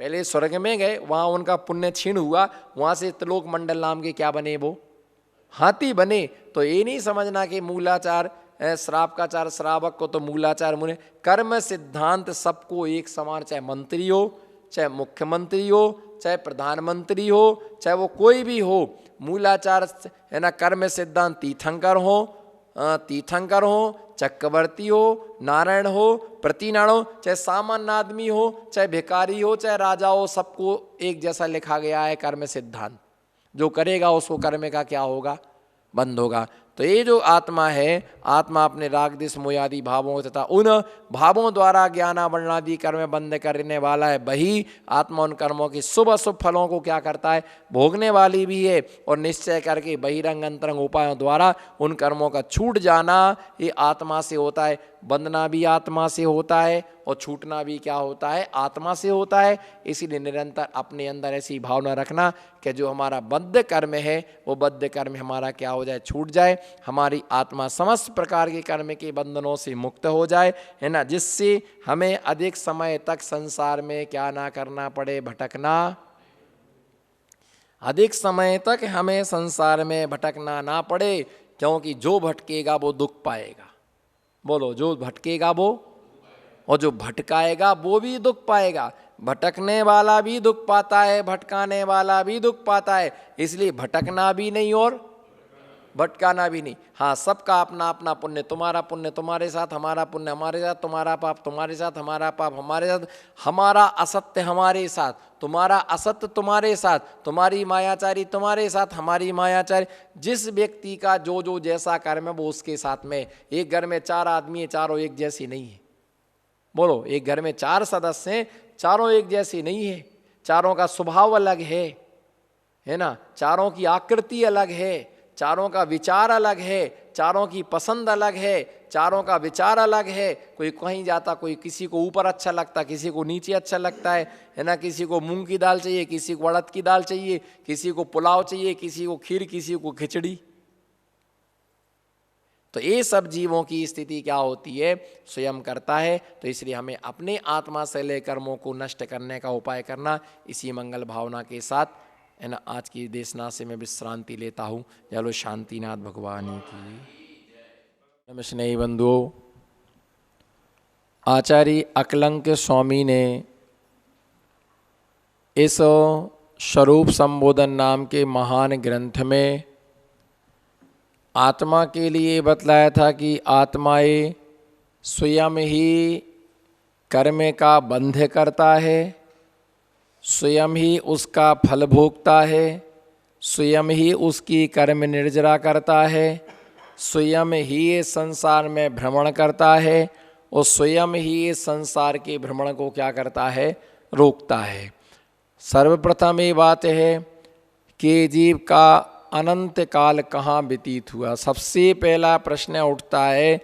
पहले स्वर्ग में गए, वहाँ उनका पुण्य क्षीण हुआ, वहाँ से त्रिलोक मंडल नाम के क्या बने, वो हाथी बने। तो ये नहीं समझना कि मूलाचार श्राप का चार, श्रावक को तो मूलाचार मुने। कर्म सिद्धांत सबको एक समान, चाहे मंत्री हो, चाहे मुख्यमंत्री हो, चाहे प्रधानमंत्री हो, चाहे वो कोई भी हो, मूलाचार है ना। कर्म सिद्धांत तीर्थंकर हो, चक्रवर्ती हो, नारायण हो, प्रतिनारायण हो, चाहे सामान्य आदमी हो, चाहे भिखारी हो, चाहे राजा हो, सबको एक जैसा लिखा गया है कर्म सिद्धांत। जो करेगा उसको कर्म का क्या होगा, बंद होगा। तो ये जो आत्मा है, आत्मा अपने राग द्वेष मोह आदि भावों तथा उन भावों द्वारा ज्ञानावरणादि कर्म बंद करने वाला है। वही आत्मा उन कर्मों के शुभ अशुभ फलों को क्या करता है, भोगने वाली भी है। और निश्चय करके बहिरंग अंतरंग उपायों द्वारा उन कर्मों का छूट जाना ये आत्मा से होता है। बंधना भी आत्मा से होता है और छूटना भी क्या होता है, आत्मा से होता है। इसीलिए निरंतर अपने अंदर ऐसी भावना रखना कि जो हमारा बद्ध कर्म है वो बद्ध कर्म हमारा क्या हो जाए, छूट जाए। हमारी आत्मा समस्त प्रकार के कर्म के बंधनों से मुक्त हो जाए, है ना। जिससे हमें अधिक समय तक संसार में क्या ना करना पड़े, भटकना। अधिक समय तक हमें संसार में भटकना ना पड़े, क्योंकि जो भटकेगा वो दुख पाएगा। बोलो, जो भटकेगा वो, और जो भटकाएगा वो भी दुख पाएगा। भटकने वाला भी दुख पाता है, भटकाने वाला भी दुख पाता है। इसलिए भटकना भी नहीं और भटकाना भी नहीं। हाँ, सबका अपना अपना पुण्य, तुम्हारा पुण्य तुम्हारे साथ, हमारा पुण्य हमारे साथ, तुम्हारा पाप तुम्हारे साथ, हमारा पाप हमारे साथ, हमारा असत्य हमारे साथ, तुम्हारा असत्य तुम्हारे साथ, तुम्हारी मायाचारी तुम्हारे साथ, हमारी मायाचारी। जिस व्यक्ति का जो जो जैसा कर्म है वो उसके साथ में। एक घर में 4 आदमी है, चारों एक जैसी नहीं है। बोलो, एक घर में 4 सदस्य हैं, चारों एक जैसी नहीं है। चारों का स्वभाव अलग है ना। चारों की आकृति अलग है, चारों का विचार अलग है, चारों की पसंद अलग है, चारों का विचार अलग है। कोई कहीं जाता, कोई किसी को ऊपर अच्छा लगता, किसी को नीचे अच्छा लगता है ना। किसी को मूंग की दाल चाहिए, किसी को उड़द की दाल चाहिए, किसी को पुलाव चाहिए, किसी को खीर, किसी को खिचड़ी। तो ये सब जीवों की स्थिति क्या होती है, स्वयं करता है। तो इसलिए हमें अपने आत्मा से ले कर्मों को नष्ट करने का उपाय करना। इसी मंगल भावना के साथ है ना आज की देशना से मैं विश्रांति लेता हूँ। चलो, शांतिनाथ भगवान की। नमः स्नेही बंधुओं, आचार्य अकलंक स्वामी ने इस स्वरूप संबोधन नाम के महान ग्रंथ में आत्मा के लिए बतलाया था कि आत्माएं स्वयं ही कर्म का बंध करता है, स्वयं ही उसका फल भोगता है, स्वयं ही उसकी कर्म निर्जरा करता है, स्वयं ही ये संसार में भ्रमण करता है और स्वयं ही ये संसार के भ्रमण को क्या करता है, रोकता है। सर्वप्रथम ये बात है कि जीव का अनंत काल कहाँ व्यतीत हुआ। सबसे पहला प्रश्न उठता है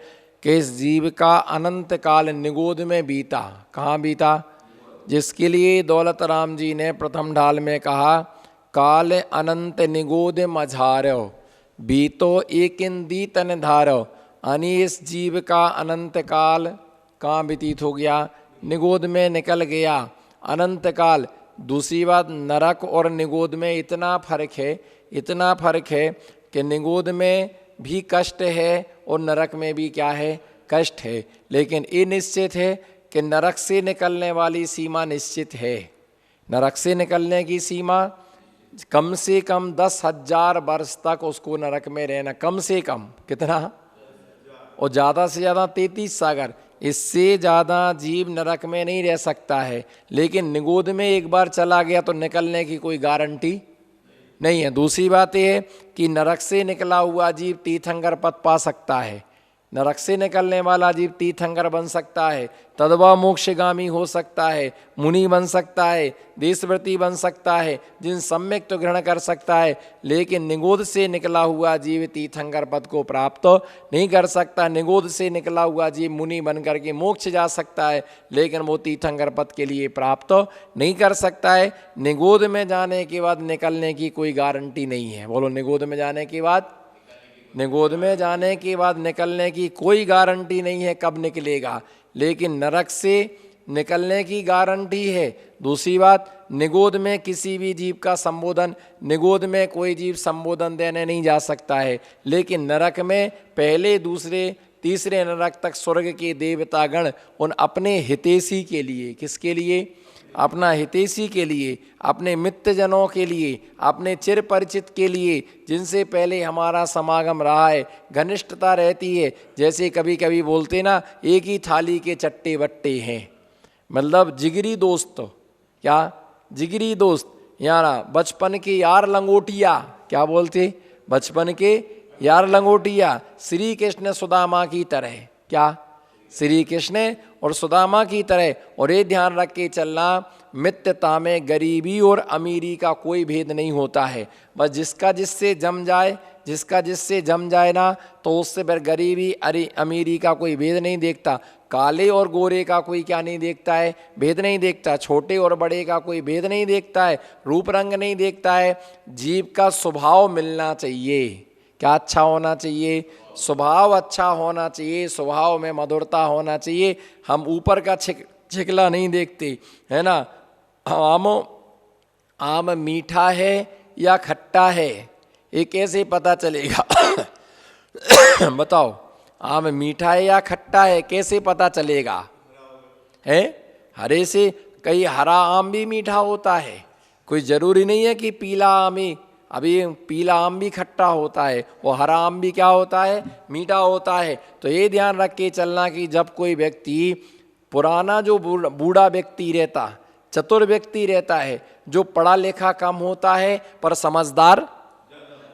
कि इस जीव का अनंत काल निगोद में बीता। कहाँ बीता? जिसके लिए दौलत राम जी ने प्रथम ढाल में कहा, काल अनंत निगोद मझारो बीतो एकिन दीतन धारो। यानी इस जीव का अनंत काल कहाँ व्यतीत हो गया, निगोद में निकल गया। अनंत काल। दूसरी बात, नरक और निगोद में इतना फर्क है, इतना फर्क है कि निगोद में भी कष्ट है और नरक में भी क्या है, कष्ट है। लेकिन ये निश्चित है कि नरक से निकलने वाली सीमा निश्चित है। नरक से निकलने की सीमा कम से कम 10,000 वर्ष तक उसको नरक में रहना, कम से कम कितना, और ज़्यादा से ज़्यादा 33 सागर। इससे ज़्यादा जीव नरक में नहीं रह सकता है। लेकिन निगोद में एक बार चला गया तो निकलने की कोई गारंटी नहीं है। दूसरी बात यह है कि नरक से निकला हुआ जीव तीर्थंकर पद पा सकता है। नरक से निकलने वाला जीव तीर्थंकर बन सकता है, तदवा मोक्षगामी हो सकता है, मुनि बन सकता है, देशव्रती बन सकता है, जिन सम्यक तो ग्रहण कर सकता है। लेकिन निगोद से निकला हुआ जीव तीर्थंकर पद को प्राप्त नहीं कर सकता। निगोद से निकला हुआ जीव मुनि बन करके मोक्ष जा सकता है, लेकिन वो तीर्थंकर पद के लिए प्राप्त नहीं कर सकता है। निगोद में जाने के बाद निकलने की कोई गारंटी नहीं है। बोलो, निगोद में जाने के बाद, निगोद में जाने के बाद निकलने की कोई गारंटी नहीं है कब निकलेगा। लेकिन नरक से निकलने की गारंटी है। दूसरी बात, निगोद में किसी भी जीव का संबोधन, निगोद में कोई जीव संबोधन देने नहीं जा सकता है। लेकिन नरक में पहले दूसरे तीसरे नरक तक स्वर्ग के देवतागण उन अपने हितैषी के लिए, किसके लिए? अपना हितैषी के लिए, अपने मित्रजनों के लिए, अपने चिर परिचित के लिए, जिनसे पहले हमारा समागम रहा है, घनिष्ठता रहती है। जैसे कभी कभी बोलते ना, एक ही थाली के चट्टे बट्टे हैं, मतलब जिगरी दोस्त। क्या? जिगरी दोस्त, यारा बचपन के यार लंगोटिया। क्या बोलते? बचपन के यार लंगोटिया। श्री कृष्ण सुदामा की तरह। क्या? श्री कृष्ण और सुदामा की तरह। और ये ध्यान रख के चलना, मित्रता में गरीबी और अमीरी का कोई भेद नहीं होता है। बस जिसका जिससे जम जाए, जिसका जिससे जम जाए ना, तो उससे फिर गरीबी अमीरी का कोई भेद नहीं देखता। काले और गोरे का कोई क्या नहीं देखता है? भेद नहीं देखता। छोटे और बड़े का कोई भेद नहीं देखता है। रूप रंग नहीं देखता है। जीव का स्वभाव मिलना चाहिए। क्या अच्छा होना चाहिए? स्वभाव अच्छा होना चाहिए, स्वभाव में मधुरता होना चाहिए। हम ऊपर का छिकला नहीं देखते, है ना। आम मीठा है या खट्टा है, ये कैसे पता चलेगा? बताओ, आम मीठा है या खट्टा है, कैसे पता चलेगा? है हरे से, कई हरा आम भी मीठा होता है। कोई जरूरी नहीं है कि पीला आम ही, अभी पीला आम भी खट्टा होता है, वो हरा आम भी क्या होता है? मीठा होता है। तो ये ध्यान रख के चलना कि जब कोई व्यक्ति, पुराना जो बूढ़ा व्यक्ति रहता, चतुर व्यक्ति रहता है, जो पढ़ा लिखा कम होता है पर समझदार,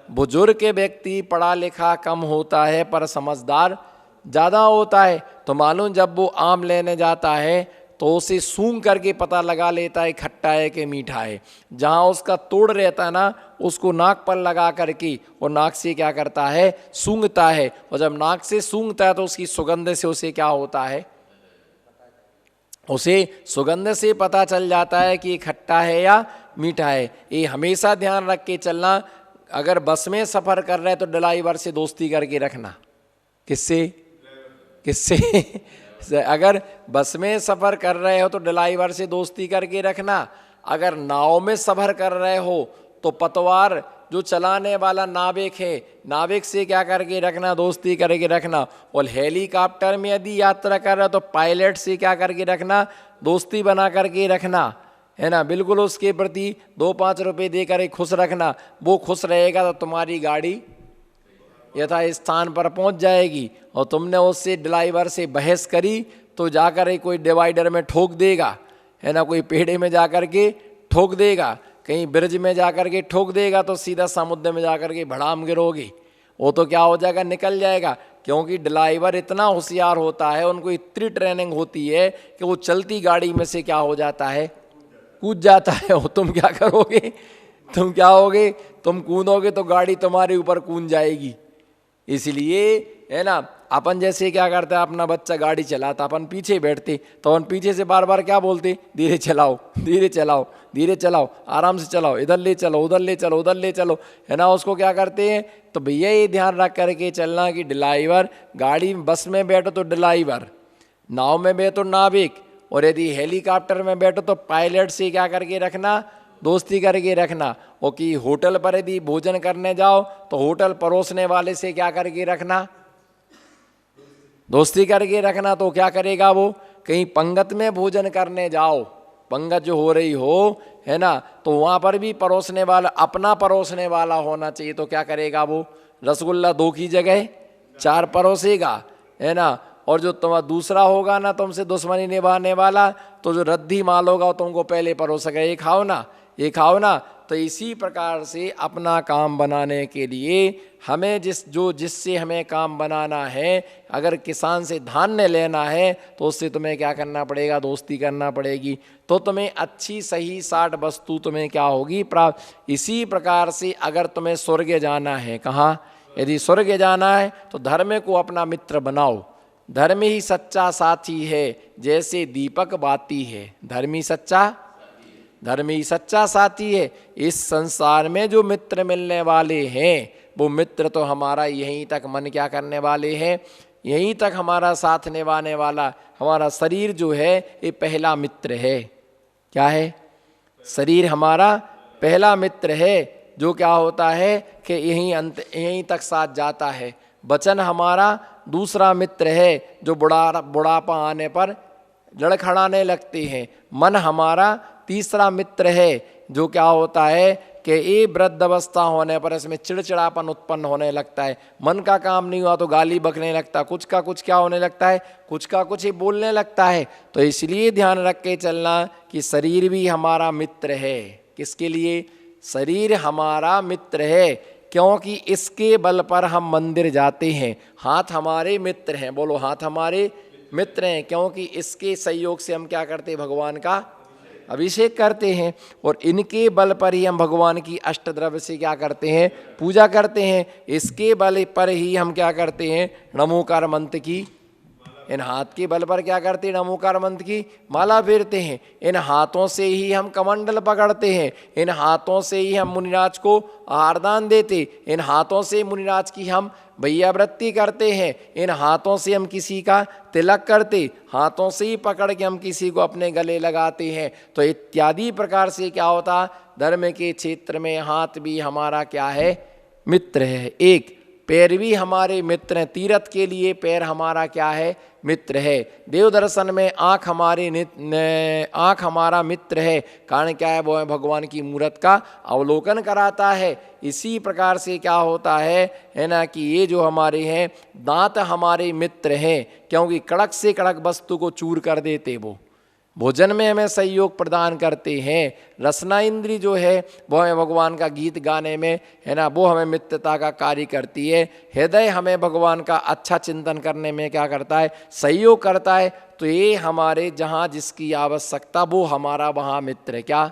बुजुर्ग के व्यक्ति पढ़ा लिखा कम होता है पर समझदार ज़्यादा होता है। तो मालूम, जब वो आम लेने जाता है तो उसे सूंघ करके पता लगा लेता है खट्टा है कि मीठा है। जहाँ उसका तोड़ रहता है ना, उसको नाक पर लगा करके और नाक से क्या करता है? सूंघता है। और जब नाक से सूंघता है तो उसकी सुगंध से उसे क्या होता है? उसे सुगंध से पता चल जाता है कि खट्टा है या मीठा है। ये हमेशा ध्यान रख के चलना। अगर बस में सफ़र कर रहे हैं तो ड्राइवर से दोस्ती करके रखना। किससे? किससे? अगर बस में सफ़र कर रहे हो तो ड्राइवर से दोस्ती करके रखना। अगर नाव में सफ़र कर रहे हो तो पतवार जो चलाने वाला नाविक है, नाविक से क्या करके रखना? दोस्ती करके रखना। और हेलीकॉप्टर में यदि यात्रा कर रहे हो तो पायलट से क्या करके रखना? दोस्ती बना करके रखना, है ना। बिल्कुल उसके प्रति 2-5 रुपये देकर ही खुश रखना। वो खुश रहेगा तो तुम्हारी गाड़ी यथा स्थान पर पहुंच जाएगी। और तुमने उससे, ड्राइवर से बहस करी तो जाकर ही कोई डिवाइडर में ठोक देगा, है ना, कोई पेड़े में जाकर के ठोक देगा, कहीं ब्रिज में जाकर के ठोक देगा तो सीधा समुद्र में जाकर के भड़ाम गिरोगी। वो तो क्या हो जाएगा? निकल जाएगा। क्योंकि ड्राइवर इतना होशियार होता है, उनको इतनी ट्रेनिंग होती है कि वो चलती गाड़ी में से क्या हो जाता है? कूद जाता है। वो तुम क्या करोगे? तुम क्या होगे? तुम कूदोगे तो गाड़ी तुम्हारे ऊपर कूद जाएगी। इसलिए, है ना, अपन जैसे क्या करता है, अपना बच्चा गाड़ी चलाता, अपन पीछे बैठते तो अपन पीछे से बार बार क्या बोलते? धीरे चलाओ, धीरे चलाओ, धीरे चलाओ, आराम से चलाओ, इधर ले चलो, उधर ले चलो, उधर ले चलो, है ना। उसको क्या करते हैं? तो भैया ये ध्यान रख करके चलना कि ड्राइवर, गाड़ी बस में बैठो तो ड्राइवर, नाव में बैठो नाविक, और यदि हेलीकॉप्टर में बैठो तो पायलट से क्या करके रखना? दोस्ती करके रखना। और कि होटल पर यदि भोजन करने जाओ तो होटल परोसने वाले से क्या करके रखना? दोस्ती करके रखना। तो क्या करेगा वो? कहीं पंगत में भोजन करने जाओ, पंगत जो हो रही हो, है ना, तो वहाँ पर भी परोसने वाला, अपना परोसने वाला होना चाहिए। तो क्या करेगा वो? रसगुल्ला 2 की जगह 4 परोसेगा, है ना। और जो तुम्हारा दूसरा होगा ना, तुमसे दुश्मनी निभाने वाला, तो जो रद्दी माल होगा तुमको पहले परोसेगा, ये खाओ ना, ये खाओ ना। तो इसी प्रकार से अपना काम बनाने के लिए हमें जिससे हमें काम बनाना है, अगर किसान से धान्य लेना है तो उससे तुम्हें क्या करना पड़ेगा? दोस्ती करना पड़ेगी। तो तुम्हें अच्छी सही साठ वस्तु तुम्हें क्या होगी? प्राप्त। इसी प्रकार से अगर तुम्हें स्वर्ग जाना है, कहाँ? यदि स्वर्ग जाना है तो धर्म को अपना मित्र बनाओ। धर्म ही सच्चा साथी है, जैसे दीपक बाती है। धर्म ही सच्चा साथी है। इस संसार में जो मित्र मिलने वाले हैं, वो मित्र तो हमारा यहीं तक मन क्या करने वाले हैं? यहीं तक हमारा साथ निभाने वाला हमारा शरीर जो है ये पहला मित्र है। क्या है? शरीर हमारा पहला मित्र है, जो क्या होता है कि यहीं तक साथ जाता है। वचन हमारा दूसरा मित्र है, जो बुढ़ापा आने पर लड़खड़ाने लगते हैं। मन हमारा तीसरा मित्र है, जो क्या होता है कि ये वृद्ध अवस्था होने पर इसमें चिड़चिड़ापन उत्पन्न होने लगता है। मन का काम नहीं हुआ तो गाली बकने लगता, कुछ का कुछ क्या होने लगता है, कुछ का कुछ ही बोलने लगता है। तो इसलिए ध्यान रख के चलना कि शरीर भी हमारा मित्र है। किसके लिए? शरीर हमारा मित्र है, क्योंकि इसके बल पर हम मंदिर जाते हैं। हाथ हमारे मित्र हैं, बोलो हाथ हमारे मित्र हैं, क्योंकि इसके सहयोग से हम क्या करते हैं? भगवान का अभिषेक करते हैं। और इनके बल पर ही हम भगवान की अष्टद्रव्य से क्या करते हैं? पूजा करते हैं। इसके बल पर ही हम क्या करते हैं? नमोकार मंत्र की, इन हाथ के बल पर क्या करते हैं? नमोकार मंत्र की माला फेरते हैं। इन हाथों से ही हम कमंडल पकड़ते हैं। इन हाथों से ही हम मुनिराज को आहारदान देते। इन हाथों से मुनिराज की हम भैयावृत्ति करते हैं। इन हाथों से हम किसी का तिलक करते, हाथों से ही पकड़ के हम किसी को अपने गले लगाते हैं। तो इत्यादि प्रकार से क्या होता? धर्म के क्षेत्र में हाथ भी हमारा क्या है? मित्र है। एक पैर भी हमारे मित्र हैं, तीर्थ के लिए पैर हमारा क्या है? मित्र है। देव दर्शन में आँख हमारा मित्र है। कारण क्या है? वो भगवान की मूर्त का अवलोकन कराता है। इसी प्रकार से क्या होता है ना, कि ये जो हमारे हैं दांत हमारे मित्र हैं, क्योंकि कड़क से कड़क वस्तु को चूर कर देते, वो भोजन में हमें सहयोग प्रदान करते हैं। रसना इंद्री जो है वो हमें भगवान का गीत गाने में है ना, वो हमें मित्रता का कार्य करती है। हृदय हमें भगवान का अच्छा चिंतन करने में क्या करता है? सहयोग करता है। तो ये हमारे जहाँ जिसकी आवश्यकता वो हमारा वहाँ मित्र है। क्या?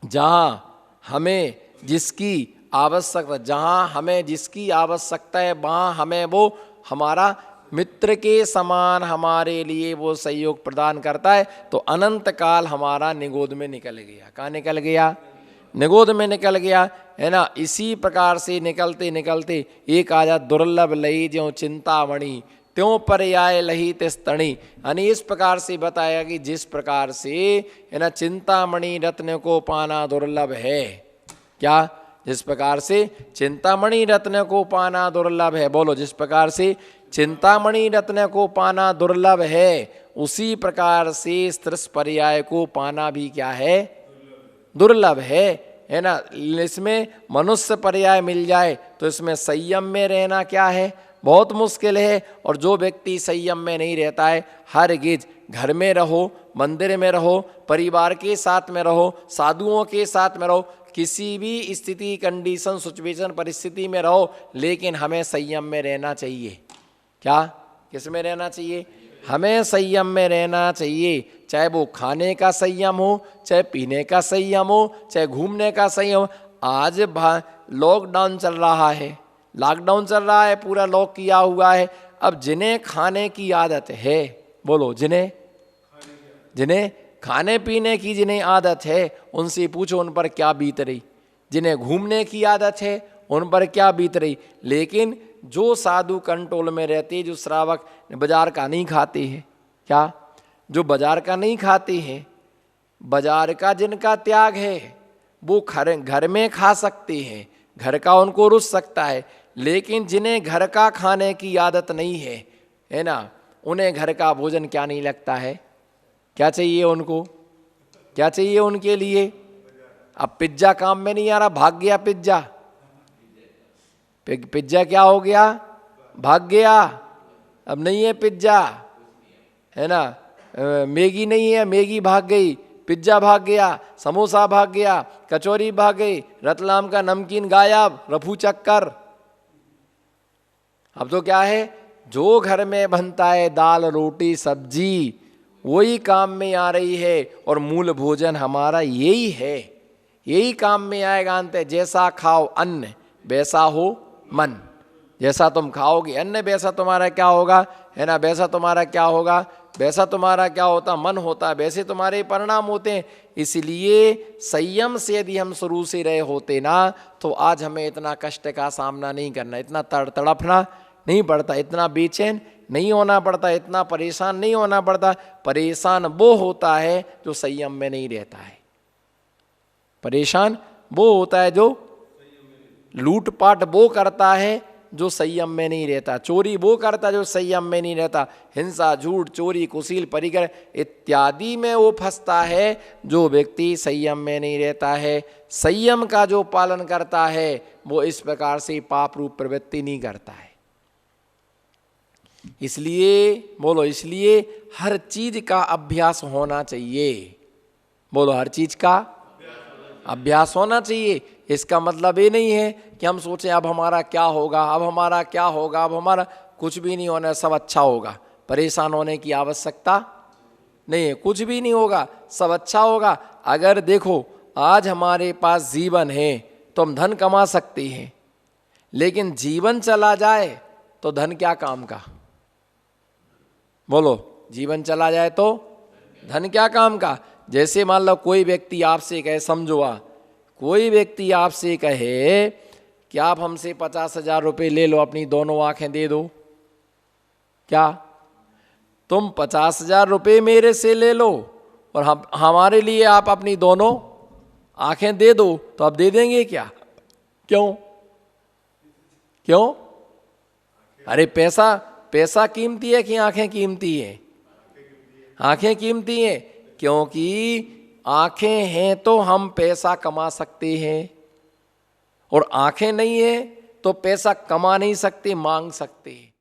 जहाँ हमें जिसकी आवश्यकता, जहाँ हमें जिसकी आवश्यकता है वहाँ हमें वो हमारा मित्र के समान हमारे लिए वो सहयोग प्रदान करता है। तो अनंत काल हमारा निगोद में निकल गया। कहाँ निकल गया? निगोद में निकल गया, है ना। इसी प्रकार से निकलते निकलते एक आजा दुर्लभ लई ज्यों चिंतामणि त्यों पर्याय लही तिस्तणी। यानी इस प्रकार से बताया कि जिस प्रकार से है ना चिंतामणि रत्न को पाना दुर्लभ है। क्या? जिस प्रकार से चिंतामणि रत्न को पाना दुर्लभ है, बोलो जिस प्रकार से चिंतामणि रत्न को पाना दुर्लभ है, उसी प्रकार से स्त्रीस पर्याय को पाना भी क्या है? दुर्लभ है ना। इसमें मनुष्य पर्याय मिल जाए तो इसमें संयम में रहना क्या है? बहुत मुश्किल है। और जो व्यक्ति संयम में नहीं रहता है, हरगिज घर में रहो, मंदिर में रहो, परिवार के साथ में रहो, साधुओं के साथ में रहो, किसी भी स्थिति, कंडीशन, सिचुएशन, परिस्थिति में रहो, लेकिन हमें संयम में रहना चाहिए। क्या? किस में रहना चाहिए? हमें संयम में रहना चाहिए। चाहे वो खाने का संयम हो, चाहे पीने का संयम हो, चाहे घूमने का संयम हो। आज लॉकडाउन चल रहा है, लॉकडाउन चल रहा है, पूरा लॉक किया हुआ है। अब जिन्हें खाने की आदत है, बोलो जिन्हें खाने पीने की जिन्हें आदत है, उनसे पूछो उन पर क्या बीत रही। जिन्हें घूमने की आदत है उन पर क्या बीत रही। लेकिन जो साधु कंट्रोल में रहते, जो श्रावक बाजार का नहीं खाते हैं, क्या? जो बाजार का नहीं खाते हैं, बाजार का जिनका त्याग है वो घर में खा सकते हैं, घर का उनको रुच सकता है। लेकिन जिन्हें घर का खाने की आदत नहीं है ना, उन्हें घर का भोजन क्या नहीं लगता है? क्या चाहिए उनको? क्या चाहिए उनके लिए? अब पिज्जा काम में नहीं आ रहा, भाग गया पिज्जा। पिज्जा क्या हो गया? भाग गया, अब नहीं है पिज्जा, है ना। मैगी नहीं है, मैगी भाग गई, पिज्जा भाग गया, समोसा भाग गया, कचौरी भाग गई, रतलाम का नमकीन गायब, रफू चक्कर। अब तो क्या है? जो घर में बनता है दाल रोटी सब्जी, वही काम में आ रही है। और मूल भोजन हमारा यही है, यही काम में आएगा। अंत जैसा खाओ अन्न वैसा हो मन। जैसा तुम खाओगे अन्न वैसा तुम्हारा क्या होगा, है ना। वैसा तुम्हारा क्या होगा? वैसा तुम्हारा क्या होता? मन होता है, वैसे तुम्हारे परिणाम होते हैं। इसलिए संयम से यदि हम शुरू से रहे होते ना, तो आज हमें इतना कष्ट का सामना नहीं करना, इतना तड़फना नहीं पड़ता, इतना बेचैन नहीं होना पड़ता, इतना परेशान नहीं होना पड़ता। परेशान वो होता है जो संयम में नहीं रहता है। परेशान वो होता है जो लूटपाट वो करता है जो संयम में नहीं रहता, चोरी वो करता है जो संयम में नहीं रहता, हिंसा, झूठ, चोरी, कुशील, परिकर इत्यादि में वो फंसता है जो व्यक्ति संयम में नहीं रहता है। संयम का जो पालन करता है वो इस प्रकार से पाप रूप प्रवृत्ति नहीं करता है। इसलिए बोलो, इसलिए हर चीज का अभ्यास होना चाहिए। बोलो, हर चीज का अभ्यास होना चाहिए। इसका मतलब ये नहीं है कि हम सोचें अब हमारा क्या होगा, अब हमारा क्या होगा, अब हमारा कुछ भी नहीं होना, सब अच्छा होगा। परेशान होने की आवश्यकता नहीं है, कुछ भी नहीं होगा, सब अच्छा होगा। अगर देखो आज हमारे पास जीवन है तो हम धन कमा सकते हैं, लेकिन जीवन चला जाए तो धन क्या काम का। बोलो, जीवन चला जाए तो धन क्या काम का। जैसे मान लो कोई व्यक्ति आपसे कहे, समझो कोई व्यक्ति आपसे कहे कि आप हमसे 50,000 रुपये ले लो, अपनी दोनों आंखें दे दो। क्या तुम 50,000 रुपये मेरे से ले लो और हमारे लिए आप अपनी दोनों आंखें दे दो, तो आप दे देंगे क्या? क्यों? क्यों? अरे पैसा कीमती है कि आंखें कीमती है? आंखें कीमती हैं, क्योंकि आंखें हैं तो हम पैसा कमा सकते हैं, और आंखें नहीं है तो पैसा कमा नहीं सकते, मांग सकते हैं।